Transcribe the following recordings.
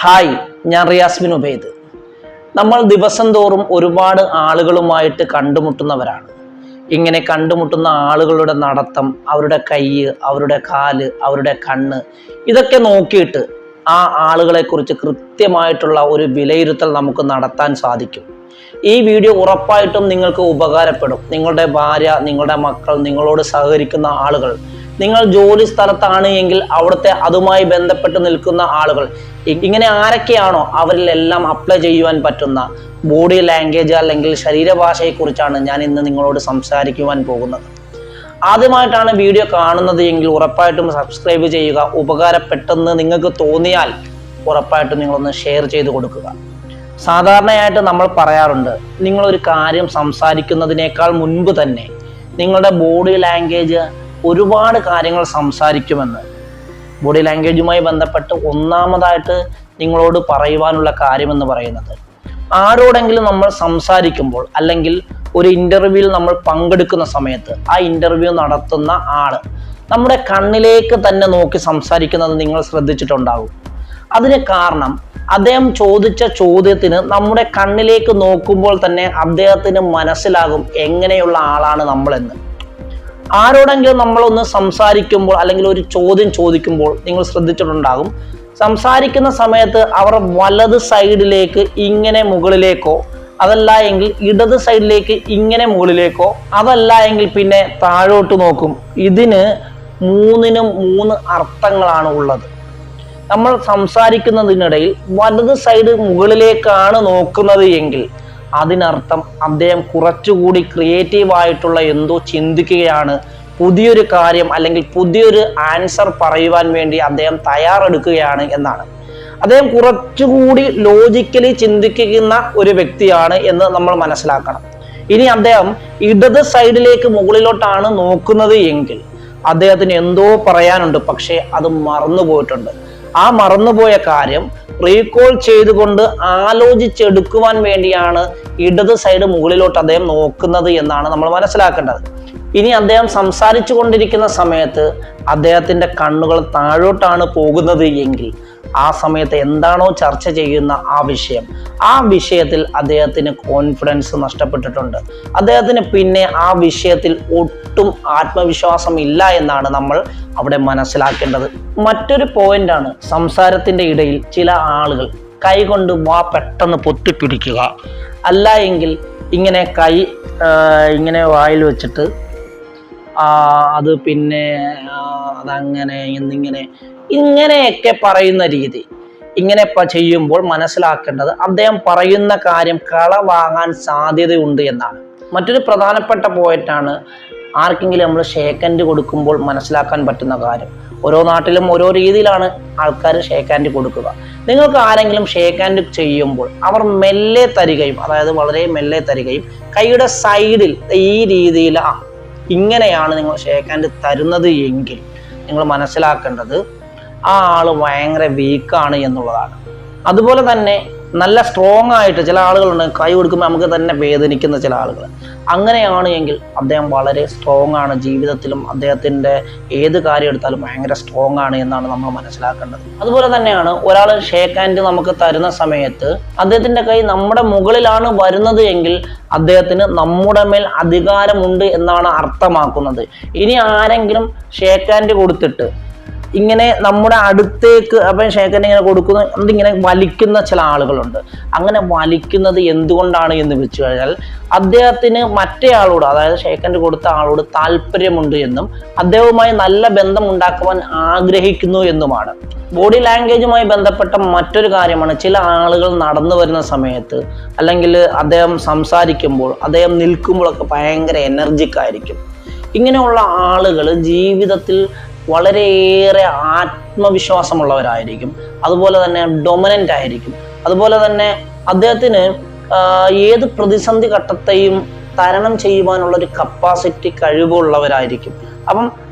Hi, ഞാൻ Riyas bin Ubaid. നമ്മൾ ദിവസം തോറും ഒരുപാട് ആളുകളുമായിട്ട് കണ്ടുമുട്ടുന്നവരാണ്. ഇങ്ങനെ കണ്ടുമുട്ടുന്ന ആളുകളുടെ നടത്തം, അവരുടെ കൈ, അവരുടെ കാല്, അവരുടെ കണ്ണ്, ഇതൊക്കെ നോക്കിയിട്ട് ആ ആളുകളെക്കുറിച്ച് കൃത്യമായിട്ടുള്ള ഒരു വിലയിരുത്തൽ നമുക്ക് നടത്താൻ സാധിക്കും. ഈ വീഡിയോ ഉറപ്പായിട്ടും നിങ്ങൾക്ക് ഉപകാരപ്പെടും. നിങ്ങളുടെ ഭാര്യ, നിങ്ങളുടെ മക്കൾ, നിങ്ങളോട് സഹകരിക്കുന്ന ആളുകൾ, നിങ്ങൾ ജോലി സ്ഥലത്താണ് എങ്കിൽ അവിടുത്തെ അതുമായി ബന്ധപ്പെട്ട് നിൽക്കുന്ന ആളുകൾ, ഇങ്ങനെ ആരൊക്കെയാണോ അവരിലെല്ലാം അപ്ലൈ ചെയ്യുവാൻ പറ്റുന്ന ബോഡി ലാംഗ്വേജ് അല്ലെങ്കിൽ ശരീരഭാഷയെക്കുറിച്ചാണ് ഞാൻ ഇന്ന് നിങ്ങളോട് സംസാരിക്കുവാൻ പോകുന്നത്. ആദ്യമായിട്ടാണ് വീഡിയോ കാണുന്നത് എങ്കിൽ ഉറപ്പായിട്ടും സബ്സ്ക്രൈബ് ചെയ്യുക. ഉപകാരപ്പെട്ടെന്ന് നിങ്ങൾക്ക് തോന്നിയാൽ ഉറപ്പായിട്ടും നിങ്ങളൊന്ന് ഷെയർ ചെയ്ത് കൊടുക്കുക. സാധാരണയായിട്ട് നമ്മൾ പറയാറുണ്ട്, നിങ്ങളൊരു കാര്യം സംസാരിക്കുന്നതിനേക്കാൾ മുൻപ് തന്നെ നിങ്ങളുടെ ബോഡി ലാംഗ്വേജ് ഒരുപാട് കാര്യങ്ങൾ സംസാരിക്കുമെന്ന്. ബോഡി ലാംഗ്വേജുമായി ബന്ധപ്പെട്ട് ഒന്നാമതായിട്ട് നിങ്ങളോട് പറയുവാനുള്ള കാര്യമെന്ന് പറയുന്നത്, ആരോടെങ്കിലും നമ്മൾ സംസാരിക്കുമ്പോൾ അല്ലെങ്കിൽ ഒരു ഇൻ്റർവ്യൂവിൽ നമ്മൾ പങ്കെടുക്കുന്ന സമയത്ത് ആ ഇൻ്റർവ്യൂ നടത്തുന്ന ആള് നമ്മുടെ കണ്ണിലേക്ക് തന്നെ നോക്കി സംസാരിക്കുന്നത് നിങ്ങൾ ശ്രദ്ധിച്ചിട്ടുണ്ടാകും. അതിന് കാരണം അദ്ദേഹം ചോദിച്ച ചോദ്യത്തിന് നമ്മുടെ കണ്ണിലേക്ക് നോക്കുമ്പോൾ തന്നെ അദ്ദേഹത്തിന് മനസ്സിലാകും എങ്ങനെയുള്ള ആളാണ് നമ്മളെന്ന്. ആരോടെങ്കിലും നമ്മളൊന്ന് സംസാരിക്കുമ്പോൾ അല്ലെങ്കിൽ ഒരു ചോദ്യം ചോദിക്കുമ്പോൾ നിങ്ങൾ ശ്രദ്ധിച്ചിട്ടുണ്ടാകും, സംസാരിക്കുന്ന സമയത്ത് അവർ വലത് സൈഡിലേക്ക് ഇങ്ങനെ മുകളിലേക്കോ, അതല്ല എങ്കിൽ ഇടത് സൈഡിലേക്ക് ഇങ്ങനെ മുകളിലേക്കോ, അതല്ല എങ്കിൽ പിന്നെ താഴോട്ട് നോക്കും. ഇതിന് മൂന്നിനും മൂന്ന് അർത്ഥങ്ങളാണ് ഉള്ളത്. നമ്മൾ സംസാരിക്കുന്നതിനിടയിൽ വലത് സൈഡ് മുകളിലേക്കാണ് നോക്കുന്നത് എങ്കിൽ അതിനർത്ഥം അദ്ദേഹം കുറച്ചുകൂടി ക്രിയേറ്റീവ് ആയിട്ടുള്ള എന്തോ ചിന്തിക്കുകയാണ്, പുതിയൊരു കാര്യം അല്ലെങ്കിൽ പുതിയൊരു ആൻസർ പറയുവാൻ വേണ്ടി അദ്ദേഹം തയ്യാറെടുക്കുകയാണ് എന്നാണ്. അദ്ദേഹം കുറച്ചുകൂടി ലോജിക്കലി ചിന്തിക്കുന്ന ഒരു വ്യക്തിയാണ് എന്ന് നമ്മൾ മനസ്സിലാക്കണം. ഇനി അദ്ദേഹം ഇടത് സൈഡിലേക്ക് മുകളിലോട്ടാണ് നോക്കുന്നത് എങ്കിൽ അദ്ദേഹത്തിന് എന്തോ പറയാനുണ്ട്, പക്ഷേ അത് മറന്നുപോയിട്ടുണ്ട്. ആ മറന്നുപോയ കാര്യം റീകോൾ ചെയ്തുകൊണ്ട് ആലോചിച്ചെടുക്കുവാൻ വേണ്ടിയാണ് ഇടത് സൈഡ് മുകളിലോട്ട് അദ്ദേഹം നോക്കുന്നത് എന്നാണ് നമ്മൾ മനസ്സിലാക്കേണ്ടത്. ഇനി അദ്ദേഹം സംസാരിച്ചു കൊണ്ടിരിക്കുന്ന സമയത്ത് അദ്ദേഹത്തിൻ്റെ കണ്ണുകൾ താഴോട്ടാണ് പോകുന്നത് എങ്കിൽ ആ സമയത്ത് എന്താണോ ചർച്ച ചെയ്യുന്ന ആ വിഷയത്തിൽ അദ്ദേഹത്തിന് കോൺഫിഡൻസ് നഷ്ടപ്പെട്ടിട്ടുണ്ട്. അദ്ദേഹത്തിന് പിന്നെ ആ വിഷയത്തിൽ ഒട്ടും ആത്മവിശ്വാസം ഇല്ല എന്നാണ് നമ്മൾ അവിടെ മനസ്സിലാക്കേണ്ടത്. മറ്റൊരു പോയിന്റാണ്, സംസാരത്തിൻ്റെ ഇടയിൽ ചില ആളുകൾ കൈ കൊണ്ട് പെട്ടെന്ന് പൊത്തിപ്പിടിക്കുക, അല്ല എങ്കിൽ ഇങ്ങനെ കൈ ഇങ്ങനെ വായിൽ വെച്ചിട്ട് അത് പിന്നെ അതങ്ങനെ ഇങ്ങനെയൊക്കെ പറയുന്ന രീതി. ഇങ്ങനെ ചെയ്യുമ്പോൾ മനസ്സിലാക്കേണ്ടത് അദ്ദേഹം പറയുന്ന കാര്യം കളവാകാൻ സാധ്യതയുണ്ട് എന്നാണ്. മറ്റൊരു പ്രധാനപ്പെട്ട പോയിന്റാണ്, ആർക്കെങ്കിലും നമ്മൾ ഷേക്ക് ഹാൻഡ് കൊടുക്കുമ്പോൾ മനസ്സിലാക്കാൻ പറ്റുന്ന കാര്യം. ഓരോ നാട്ടിലും ഓരോ രീതിയിലാണ് ആൾക്കാർ ഷേക്ക് ഹാൻഡ് കൊടുക്കുക. നിങ്ങൾക്ക് ആരെങ്കിലും ഷേക്ക് ഹാൻഡ് ചെയ്യുമ്പോൾ അവർ മെല്ലെ തരികയും, അതായത് വളരെ മെല്ലെ തരികയും, കൈയുടെ സൈഡിൽ ഈ രീതിയിൽ ഇങ്ങനെയാണ് നിങ്ങൾ ഷേക്ക് ഹാൻഡ് തരുന്നത് എങ്കിൽ നിങ്ങൾ മനസ്സിലാക്കേണ്ടത് ആ ആള് ഭയങ്കര വീക്കാണ് എന്നുള്ളതാണ്. അതുപോലെ തന്നെ നല്ല സ്ട്രോങ് ആയിട്ട് ചില ആളുകളുണ്ട്, കൈ കൊടുക്കുമ്പോൾ നമുക്ക് തന്നെ വേദനിക്കുന്ന ചില ആളുകൾ. അങ്ങനെയാണ് എങ്കിൽ അദ്ദേഹം വളരെ സ്ട്രോങ് ആണ്, ജീവിതത്തിലും അദ്ദേഹത്തിൻ്റെ ഏത് കാര്യം എടുത്താലും ഭയങ്കര സ്ട്രോങ് ആണ് എന്നാണ് നമ്മൾ മനസ്സിലാക്കേണ്ടത്. അതുപോലെ തന്നെയാണ് ഒരാൾ ഷേക്ക് ഹാൻഡ് നമുക്ക് തരുന്ന സമയത്ത് അദ്ദേഹത്തിൻ്റെ കൈ നമ്മുടെ മുകളിലാണ് വരുന്നത് എങ്കിൽ അദ്ദേഹത്തിന് നമ്മുടെ മേൽ അധികാരമുണ്ട് എന്നാണ് അർത്ഥമാക്കുന്നത്. ഇനി ആരെങ്കിലും ഷേക്ക് ഹാൻഡ് കൊടുത്തിട്ട് ഇങ്ങനെ നമ്മുടെ അടുത്തേക്ക് അപ്പം ഷേക്ക് ഹാൻഡ് ഇങ്ങനെ കൊടുക്കുന്ന അതിങ്ങനെ വലിക്കുന്ന ചില ആളുകളുണ്ട്. അങ്ങനെ വലിക്കുന്നത് എന്തുകൊണ്ടാണ് എന്ന് വെച്ച് കഴിഞ്ഞാൽ അദ്ദേഹത്തിന് മറ്റേ ആളോട്, അതായത് ഷേക്ക് ഹാൻഡ് കൊടുത്ത ആളോട് താല്പര്യമുണ്ട് എന്നും അദ്ദേഹവുമായി നല്ല ബന്ധം ഉണ്ടാക്കുവാൻ ആഗ്രഹിക്കുന്നു എന്നുമാണ്. ബോഡി ലാംഗ്വേജുമായി ബന്ധപ്പെട്ട മറ്റൊരു കാര്യമാണ്, ചില ആളുകൾ നടന്നു വരുന്ന സമയത്ത് അല്ലെങ്കിൽ അദ്ദേഹം സംസാരിക്കുമ്പോൾ, അദ്ദേഹം നിൽക്കുമ്പോഴൊക്കെ ഭയങ്കര എനർജിക് ആയിരിക്കും. ഇങ്ങനെയുള്ള ആളുകൾ ജീവിതത്തിൽ വളരെയേറെ ആത്മവിശ്വാസമുള്ളവരായിരിക്കും. അതുപോലെ തന്നെ ഡൊമിനൻ്റ് ആയിരിക്കും. അതുപോലെ തന്നെ അദ്ദേഹത്തിന് ഏത് പ്രതിസന്ധി ഘട്ടത്തെയും തരണം ചെയ്യുവാനുള്ളൊരു കപ്പാസിറ്റി, കഴിവുള്ളവരായിരിക്കും. അപ്പം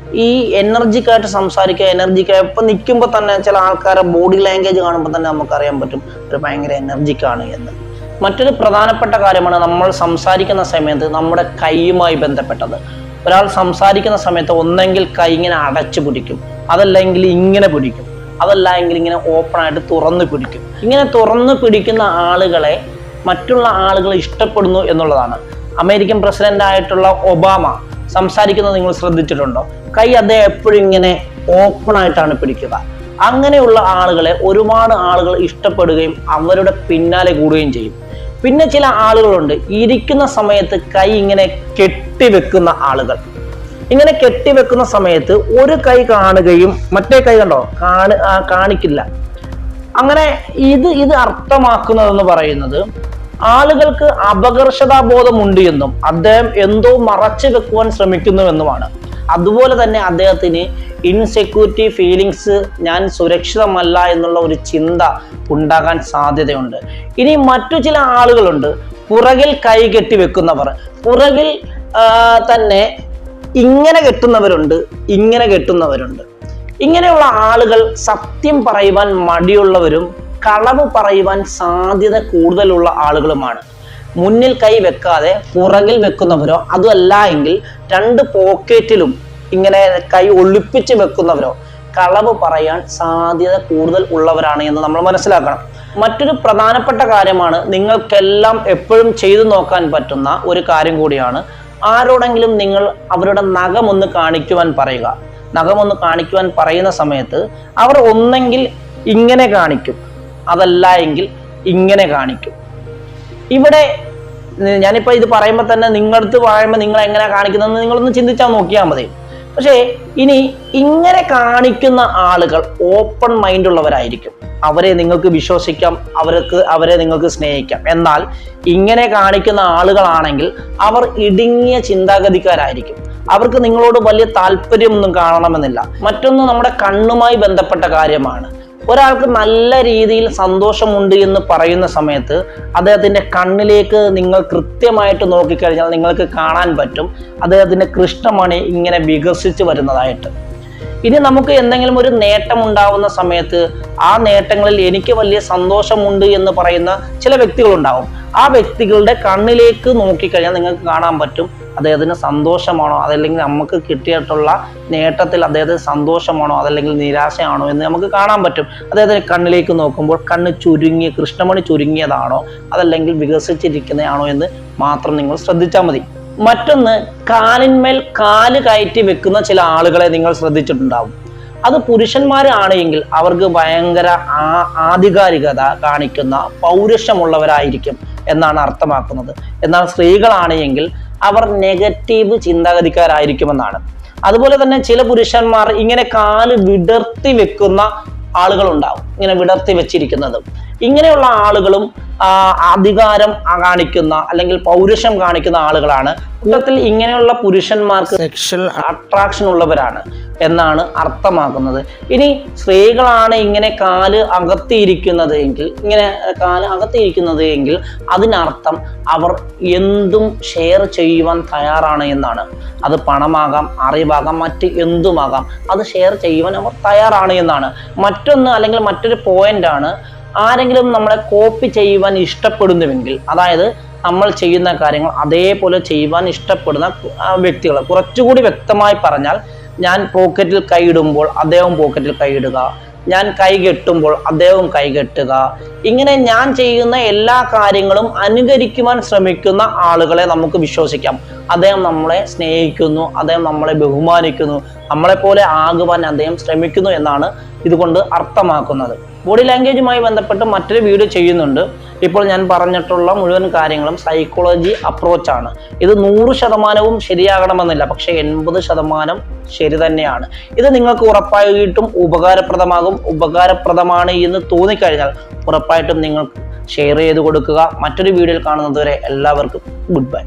ഈ എനർജിക്കായിട്ട് സംസാരിക്കുക, എനർജിക്കായി ഇപ്പം നിൽക്കുമ്പോൾ തന്നെ ചില ആൾക്കാരെ ബോഡി ലാംഗ്വേജ് കാണുമ്പോൾ തന്നെ നമുക്കറിയാൻ പറ്റും ഒരു ഭയങ്കര എനർജിക്കാണ് എന്ന്. മറ്റൊരു പ്രധാനപ്പെട്ട കാര്യമാണ്, നമ്മൾ സംസാരിക്കുന്ന സമയത്ത് നമ്മുടെ കൈയുമായി ബന്ധപ്പെട്ടത്. ഒരാൾ സംസാരിക്കുന്ന സമയത്ത് ഒന്നെങ്കിൽ കൈ ഇങ്ങനെ അടച്ചു പിടിക്കും, അതല്ലെങ്കിൽ ഇങ്ങനെ പിടിക്കും. അതല്ല എങ്കിൽ ഇങ്ങനെ ഓപ്പൺ ആയിട്ട് തുറന്നു പിടിക്കും. ഇങ്ങനെ തുറന്നു പിടിക്കുന്ന ആളുകളെ മറ്റുള്ള ആളുകൾ ഇഷ്ടപ്പെടുന്നു എന്നുള്ളതാണ്. അമേരിക്കൻ പ്രസിഡന്റ് ആയിട്ടുള്ള ഒബാമ സംസാരിക്കുന്നത് നിങ്ങൾ ശ്രദ്ധിച്ചിട്ടുണ്ടോ? കൈ അദ്ദേഹം എപ്പോഴും ഇങ്ങനെ ഓപ്പൺ ആയിട്ടാണ് പിടിക്കുക. അങ്ങനെയുള്ള ആളുകളെ ഒരുപാട് ആളുകൾ ഇഷ്ടപ്പെടുകയും അവരുടെ പിന്നാലെ കൂടുകയും ചെയ്യും. പിന്നെ ചില ആളുകളുണ്ട്, ഇരിക്കുന്ന സമയത്ത് കൈ ഇങ്ങനെ കെട്ടിവെക്കുന്ന ആളുകൾ. ഇങ്ങനെ കെട്ടിവെക്കുന്ന സമയത്ത് ഒരു കൈ കാണുകയും മറ്റേ കൈ കണ്ടോ കാണിക്കില്ല. അങ്ങനെ ഇത് അർത്ഥമാക്കുന്നതെന്ന് പറയുന്നത് ആളുകൾക്ക് അപകർഷതാബോധമുണ്ട് എന്നും അദ്ദേഹം എന്തോ മറച്ചു വെക്കുവാൻ ശ്രമിക്കുന്നുവെന്നുമാണ്. അതുപോലെ തന്നെ അദ്ദേഹത്തിന് ഇൻസെക്യൂരിറ്റി ഫീലിങ്സ്, ഞാൻ സുരക്ഷിതമല്ല എന്നുള്ള ഒരു ചിന്ത ഉണ്ടാകാൻ സാധ്യതയുണ്ട്. ഇനി മറ്റു ചില ആളുകളുണ്ട്, പുറകിൽ കൈ കെട്ടി വെക്കുന്നവർ. പുറകിൽ തന്നെ ഇങ്ങനെ കെട്ടുന്നവരുണ്ട്, ഇങ്ങനെ കെട്ടുന്നവരുണ്ട്. ഇങ്ങനെയുള്ള ആളുകൾ സത്യം പറയുവാൻ മടിയുള്ളവരും കളവ് പറയുവാൻ സാധ്യത കൂടുതലുള്ള ആളുകളുമാണ്. മുന്നിൽ കൈ വെക്കാതെ പുറകിൽ വെക്കുന്നവരോ അതുമല്ല എങ്കിൽ രണ്ട് പോക്കറ്റിലും ഇങ്ങനെ കൈ ഒളിപ്പിച്ച് വെക്കുന്നവരോ കളവ് പറയാൻ സാധ്യത കൂടുതൽ ഉള്ളവരാണ് എന്ന് നമ്മൾ മനസ്സിലാക്കണം. മറ്റൊരു പ്രധാനപ്പെട്ട കാര്യമാണ്, നിങ്ങൾക്കെല്ലാം എപ്പോഴും ചെയ്തു നോക്കാൻ പറ്റുന്ന ഒരു കാര്യം കൂടിയാണ്, ആരോടെങ്കിലും നിങ്ങൾ അവരുടെ നഖമൊന്ന് കാണിക്കുവാൻ പറയുക. നഖമൊന്ന് കാണിക്കുവാൻ പറയുന്ന സമയത്ത് അവർ ഒന്നെങ്കിൽ ഇങ്ങനെ കാണിക്കും, അതല്ല എങ്കിൽ ഇങ്ങനെ കാണിക്കും. ഇവിടെ ഞാനിപ്പോൾ ഇത് പറയുമ്പോൾ തന്നെ നിങ്ങളടുത്ത് പറയുമ്പോൾ നിങ്ങൾ എങ്ങനെ കാണിക്കുന്നതെന്ന് നിങ്ങളൊന്ന് ചിന്തിച്ചാൽ നോക്കിയാൽ മതി. പക്ഷേ ഇനി ഇങ്ങനെ കാണിക്കുന്ന ആളുകൾ ഓപ്പൺ മൈൻഡ് ഉള്ളവരായിരിക്കും. അവരെ നിങ്ങൾക്ക് വിശ്വസിക്കാം, അവരെ നിങ്ങൾക്ക് സ്നേഹിക്കാം. എന്നാൽ ഇങ്ങനെ കാണിക്കുന്ന ആളുകളാണെങ്കിൽ അവർ ഇടുങ്ങിയ ചിന്താഗതിക്കാരായിരിക്കും. അവർക്ക് നിങ്ങളോട് വലിയ താല്പര്യമൊന്നും കാണണമെന്നില്ല. മറ്റൊന്ന് നമ്മുടെ കണ്ണുമായി ബന്ധപ്പെട്ട കാര്യമാണ്. ഒരാൾക്ക് നല്ല രീതിയിൽ സന്തോഷമുണ്ട് എന്ന് പറയുന്ന സമയത്ത് അദ്ദേഹത്തിൻ്റെ കണ്ണിലേക്ക് നിങ്ങൾ കൃത്യമായിട്ട് നോക്കിക്കഴിഞ്ഞാൽ നിങ്ങൾക്ക് കാണാൻ പറ്റും അദ്ദേഹത്തിൻ്റെ കൃഷ്ണമണി ഇങ്ങനെ വികസിച്ച് വരുന്നതായിട്ട്. ഇനി നമുക്ക് എന്തെങ്കിലും ഒരു നേട്ടം ഉണ്ടാവുന്ന സമയത്ത് ആ നേട്ടങ്ങളിൽ എനിക്ക് വലിയ സന്തോഷമുണ്ട് എന്ന് പറയുന്ന ചില വ്യക്തികളുണ്ടാവും. ആ വ്യക്തികളുടെ കണ്ണിലേക്ക് നോക്കിക്കഴിഞ്ഞാൽ നിങ്ങൾക്ക് കാണാൻ പറ്റും അദ്ദേഹത്തിന് സന്തോഷമാണോ, അതല്ലെങ്കിൽ നമുക്ക് കിട്ടിയിട്ടുള്ള നേട്ടത്തിൽ അദ്ദേഹത്തിന് സന്തോഷമാണോ, അതല്ലെങ്കിൽ നിരാശയാണോ എന്ന് നമുക്ക് കാണാൻ പറ്റും. അദ്ദേഹത്തിന് കണ്ണിലേക്ക് നോക്കുമ്പോൾ കണ്ണ് ചുരുങ്ങിയ കൃഷ്ണമണി ചുരുങ്ങിയതാണോ അതല്ലെങ്കിൽ വികസിച്ചിരിക്കുന്നതാണോ എന്ന് മാത്രം നിങ്ങൾ ശ്രദ്ധിച്ചാൽ മതി. മറ്റൊന്ന്, കാലിന്മേൽ കാല് കയറ്റി വെക്കുന്ന ചില ആളുകളെ നിങ്ങൾ ശ്രദ്ധിച്ചിട്ടുണ്ടാവും. അത് പുരുഷന്മാരാണ് എങ്കിൽ അവർക്ക് ഭയങ്കര ആധികാരികത കാണിക്കുന്ന പൗരുഷമുള്ളവരായിരിക്കും എന്നാണ് അർത്ഥമാക്കുന്നത്. എന്നാൽ സ്ത്രീകളാണ് എങ്കിൽ അവർ നെഗറ്റീവ് ചിന്താഗതിക്കാരായിരിക്കുമെന്നാണ്. അതുപോലെ തന്നെ ചില പുരുഷന്മാർ ഇങ്ങനെ കാല് വിടർത്തി വെക്കുന്ന ആളുകളുണ്ടാവും, ഇങ്ങനെ വിടർത്തി വെച്ചിരിക്കുന്നത്. ഇങ്ങനെയുള്ള ആളുകളും അധികാരം കാണിക്കുന്ന അല്ലെങ്കിൽ പൗരുഷം കാണിക്കുന്ന ആളുകളാണ്. കൂട്ടത്തിൽ ഇങ്ങനെയുള്ള പുരുഷന്മാർക്ക് സെക്ഷൽ അട്രാക്ഷൻ ഉള്ളവരാണ് എന്നാണ് അർത്ഥമാക്കുന്നത്. ഇനി സ്ത്രീകളാണ് ഇങ്ങനെ കാല് അകത്തിയിരിക്കുന്നത് എങ്കിൽ അതിനർത്ഥം അവർ എന്തും ഷെയർ ചെയ്യുവാൻ തയ്യാറാണ് എന്നാണ്. അത് പണമാകാം, അറിവാകാം, മറ്റ് എന്തുമാകാം, അത് ഷെയർ ചെയ്യുവാൻ അവർ തയ്യാറാണ് എന്നാണ്. മറ്റൊന്ന് അല്ലെങ്കിൽ മറ്റൊരു പോയിന്റാണ്, ആരെങ്കിലും നമ്മളെ കോപ്പി ചെയ്യുവാൻ ഇഷ്ടപ്പെടുന്നുവെങ്കിൽ, അതായത് നമ്മൾ ചെയ്യുന്ന കാര്യങ്ങൾ അതേപോലെ ചെയ്യുവാൻ ഇഷ്ടപ്പെടുന്ന വ്യക്തികൾ. കുറച്ചുകൂടി വ്യക്തമായി പറഞ്ഞാൽ, ഞാൻ പോക്കറ്റിൽ കൈയിടുമ്പോൾ അദ്ദേഹം പോക്കറ്റിൽ കൈയിടുക, ഞാൻ കൈ കെട്ടുമ്പോൾ അദ്ദേഹവും കൈ കെട്ടുക. ഇങ്ങനെ ഞാൻ ചെയ്യുന്ന എല്ലാ കാര്യങ്ങളും അനുകരിക്കുവാൻ ശ്രമിക്കുന്ന ആളുകളെ നമുക്ക് വിശ്വസിക്കാം. അദ്ദേഹം നമ്മളെ സ്നേഹിക്കുന്നു, അദ്ദേഹം നമ്മളെ ബഹുമാനിക്കുന്നു, നമ്മളെപ്പോലെ ആകുവാൻ അദ്ദേഹം ശ്രമിക്കുന്നു എന്നാണ് ഇതുകൊണ്ട് അർത്ഥമാക്കുന്നത്. ബോഡി ലാംഗ്വേജുമായി ബന്ധപ്പെട്ട് മറ്റൊരു വീഡിയോ ചെയ്യുന്നുണ്ട്. ഇപ്പോൾ ഞാൻ പറഞ്ഞിട്ടുള്ള മുഴുവൻ കാര്യങ്ങളും സൈക്കോളജി അപ്രോച്ചാണ്. ഇത് 100% ശരിയാകണമെന്നില്ല, പക്ഷെ 80% ശരി തന്നെയാണ്. ഇത് നിങ്ങൾക്ക് ഉറപ്പായിട്ടും ഉപകാരപ്രദമാണ് എന്ന് തോന്നിക്കഴിഞ്ഞാൽ ഉറപ്പായിട്ടും നിങ്ങൾക്ക് ഷെയർ ചെയ്ത് കൊടുക്കുക. മറ്റൊരു വീഡിയോയിൽ കാണുന്നതുവരെ എല്ലാവർക്കും ഗുഡ് ബൈ.